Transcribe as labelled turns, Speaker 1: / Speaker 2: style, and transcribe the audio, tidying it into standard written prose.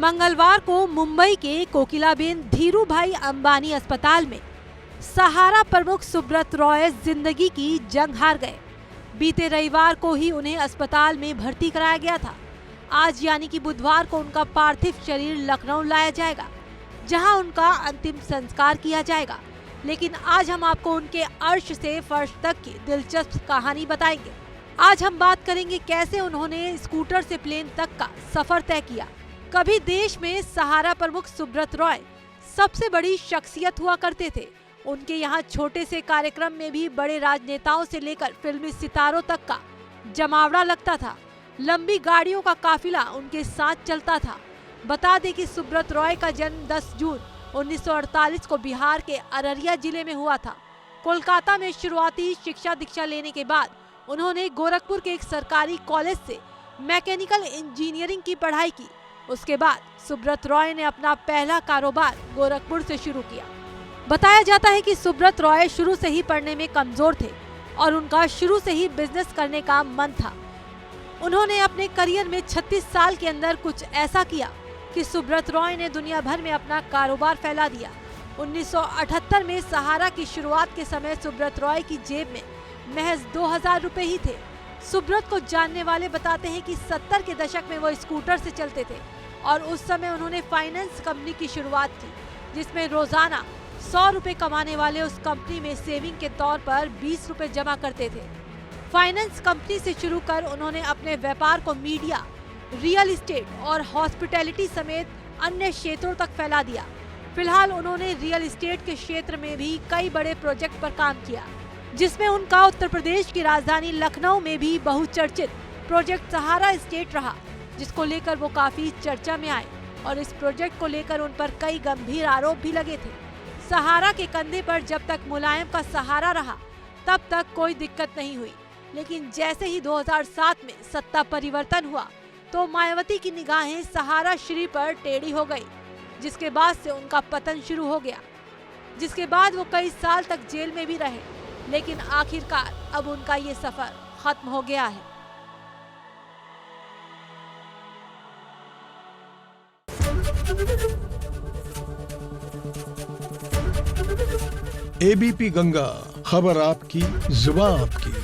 Speaker 1: मंगलवार को मुंबई के कोकिलाबेन धीरूभाई अंबानी अस्पताल में सहारा प्रमुख सुब्रत रॉय जिंदगी की जंग हार गए। बीते रविवार को ही उन्हें अस्पताल में भर्ती कराया गया था। आज यानी कि बुधवार को उनका पार्थिव शरीर लखनऊ लाया जाएगा, जहां उनका अंतिम संस्कार किया जाएगा। लेकिन आज हम आपको उनके अर्श से फर्श तक की दिलचस्प कहानी बताएंगे। आज हम बात करेंगे कैसे उन्होंने स्कूटर से प्लेन तक का सफर तय किया। कभी देश में सहारा प्रमुख सुब्रत रॉय सबसे बड़ी शख्सियत हुआ करते थे। उनके यहाँ छोटे से कार्यक्रम में भी बड़े राजनेताओं से लेकर फिल्मी सितारों तक का जमावड़ा लगता था। लंबी गाड़ियों का काफिला उनके साथ चलता था। बता दें कि सुब्रत रॉय का जन्म 10 जून 1948 को बिहार के अररिया जिले में हुआ था। कोलकाता में शुरुआती शिक्षा दीक्षा लेने के बाद उन्होंने गोरखपुर के एक सरकारी कॉलेज से मैकेनिकल इंजीनियरिंग की पढ़ाई की। उसके बाद सुब्रत रॉय ने अपना पहला कारोबार गोरखपुर से शुरू किया। बताया जाता है कि सुब्रत रॉय शुरू से ही पढ़ने में कमजोर थे और उनका शुरू से ही बिजनेस करने का मन था। उन्होंने अपने करियर में 36 साल के अंदर कुछ ऐसा किया कि सुब्रत रॉय ने दुनिया भर में अपना कारोबार फैला दिया। 1978 में सहारा की शुरुआत के समय सुब्रत रॉय की जेब में महज 2000 रुपए ही थे। सुब्रत को जानने वाले बताते हैं कि 70 के दशक में वो स्कूटर से चलते थे और उस समय उन्होंने फाइनेंस कंपनी की शुरुआत की, जिसमें रोजाना 100 रुपए कमाने वाले उस कंपनी में सेविंग के तौर पर 20 रुपए जमा करते थे। फाइनेंस कंपनी से शुरू कर उन्होंने अपने व्यापार को मीडिया, रियल एस्टेट और हॉस्पिटैलिटी समेत अन्य क्षेत्रों तक फैला दिया। फिलहाल उन्होंने रियल एस्टेट के क्षेत्र में भी कई बड़े प्रोजेक्ट पर काम किया, जिसमें उनका उत्तर प्रदेश की राजधानी लखनऊ में भी बहुचर्चित प्रोजेक्ट सहारा एस्टेट रहा, जिसको लेकर वो काफी चर्चा में आए और इस प्रोजेक्ट को लेकर उन पर कई गंभीर आरोप भी लगे थे। सहारा के कंधे पर जब तक मुलायम का सहारा रहा तब तक कोई दिक्कत नहीं हुई, लेकिन जैसे ही 2007 में सत्ता परिवर्तन हुआ तो मायावती की निगाहें सहारा श्री पर टेढ़ी हो गई, जिसके बाद से उनका पतन शुरू हो गया। जिसके बाद वो कई साल तक जेल में भी रहे, लेकिन आखिरकार अब उनका ये सफर खत्म हो गया है।
Speaker 2: एबीपी गंगा, खबर आपकी, जुबान आपकी।